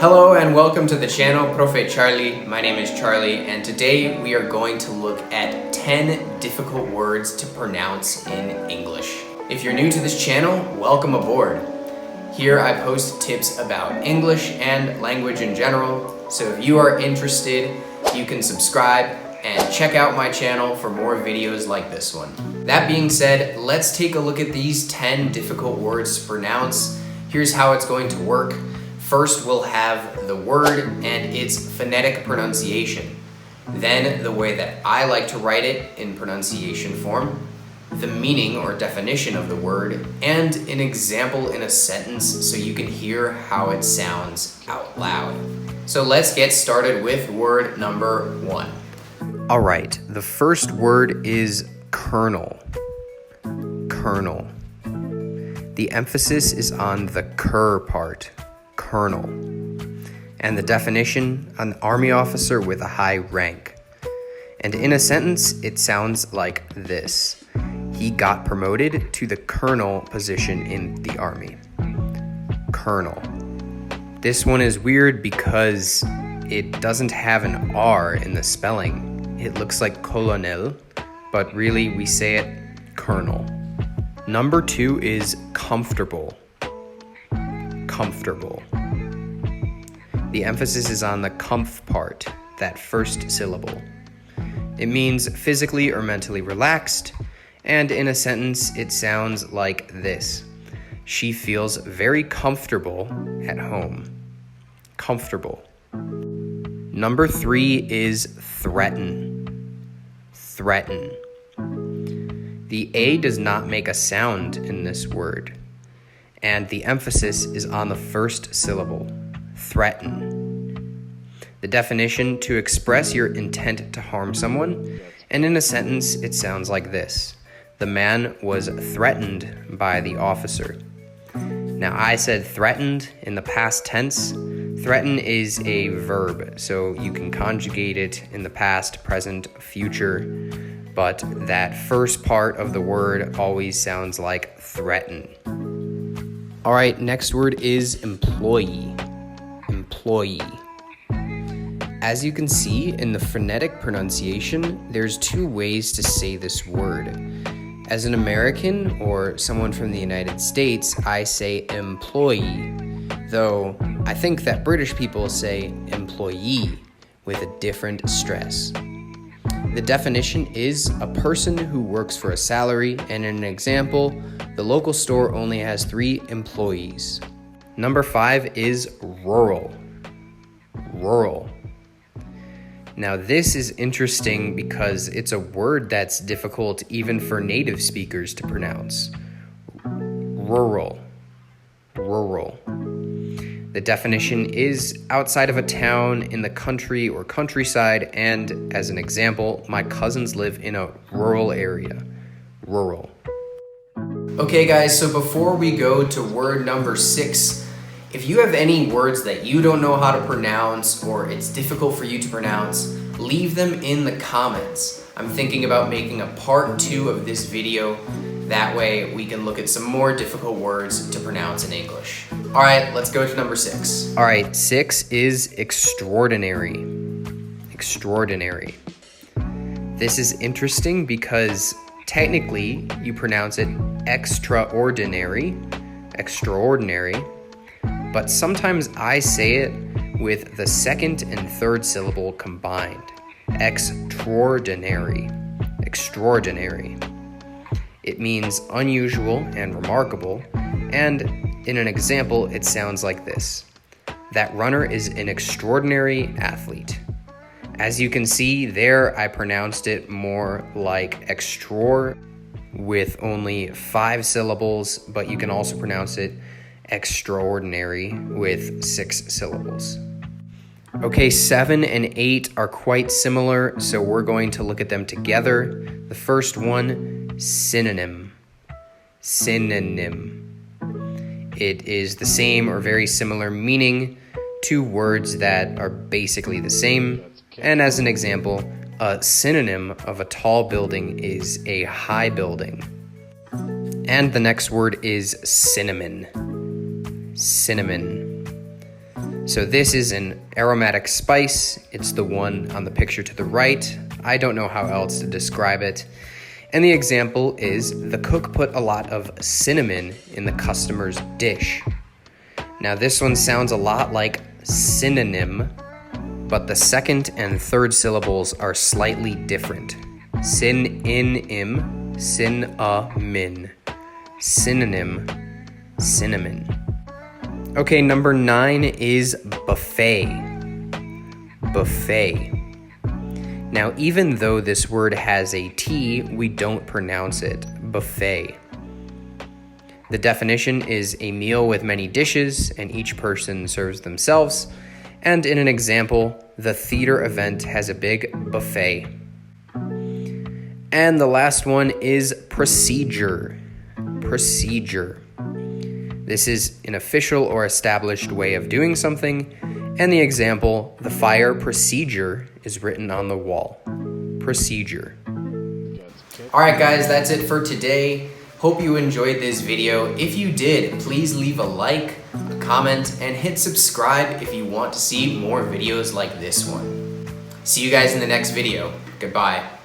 Hello and welcome to the channel Profe Charlie. My name is Charlie and today we are going to look at 10 difficult words to pronounce in English. If you're new to this channel, welcome aboard. Here I post tips about English and language in general, so if you are interested, you can subscribe and check out my channel for more videos like this one. That being said, let's take a look at these 10 difficult words to pronounce. Here's how it's going to work. First, we'll have the word and its phonetic pronunciation. Then, the way that I like to write it in pronunciation form, the meaning or definition of the word, and an example in a sentence so you can hear how it sounds out loud. So let's get started with word number 1. All right, the first word is kernel. Kernel. The emphasis is on the ker part. Colonel. And the definition, an army officer with a high rank. And in a sentence, it sounds like this. He got promoted to the colonel position in the army. Colonel. This one is weird because it doesn't have an R in the spelling. It looks like colonel, but really we say it colonel. Number 2 is comfortable. Comfortable. The emphasis is on the comf part, that first syllable. It means physically or mentally relaxed, and in a sentence, it sounds like this. She feels very comfortable at home. Comfortable. Number 3 is threaten. Threaten. The A does not make a sound in this word, and the emphasis is on the first syllable. Threaten. The definition, to express your intent to harm someone, and in a sentence it sounds like this. The man was threatened by the officer. Now I said threatened in the past tense. Threaten is a verb, so you can conjugate it in the past, present, future, but that first part of the word always sounds like threaten. All right, next word is employee. Employee. As you can see in the phonetic pronunciation, there's 2 ways to say this word. As an American or someone from the United States, I say employee, though I think that British people say employee with a different stress. The definition is a person who works for a salary, and in an example, the local store only has 3 employees. Number 5 is rural. Rural. Now this is interesting because it's a word that's difficult even for native speakers to pronounce. Rural. Rural. The definition is outside of a town, in the country or countryside, and as an example, my cousins live in a rural area. Rural. Okay guys, so before we go to word number 6, if you have any words that you don't know how to pronounce or it's difficult for you to pronounce, leave them in the comments. I'm thinking about making a part 2 of this video. That way we can look at some more difficult words to pronounce in English. All right, let's go to number 6. All right, 6 is extraordinary. Extraordinary. This is interesting because technically you pronounce it extraordinary, extraordinary, but sometimes I say it with the second and third syllable combined. Extraordinary. Extraordinary. It means unusual and remarkable, and in an example, it sounds like this. That runner is an extraordinary athlete. As you can see there, I pronounced it more like extra with only 5 syllables, but you can also pronounce it extraordinary with 6 syllables. Okay, 7 and 8 are quite similar, so we're going to look at them together. The first one, synonym. Synonym. It is the same or very similar meaning, 2 words that are basically the same. And as an example, a synonym of a tall building is a high building. And the next word is cinnamon. Cinnamon. So this is an aromatic spice. It's the one on the picture to the right. I don't know how else to describe it. And the example is the cook put a lot of cinnamon in the customer's dish. Now this one sounds a lot like synonym, but the second and third syllables are slightly different. Synonym, cinnamon, synonym, cinnamon. Okay, number 9 is buffet. Buffet. Now, even though this word has a T, we don't pronounce it buffet. The definition is a meal with many dishes, and each person serves themselves. And in an example, the theater event has a big buffet. And the last one is procedure. Procedure. This is an official or established way of doing something, and the example, the fire procedure, is written on the wall. Procedure. Alright guys, that's it for today. Hope you enjoyed this video. If you did, please leave a like, a comment, and hit subscribe if you want to see more videos like this one. See you guys in the next video. Goodbye.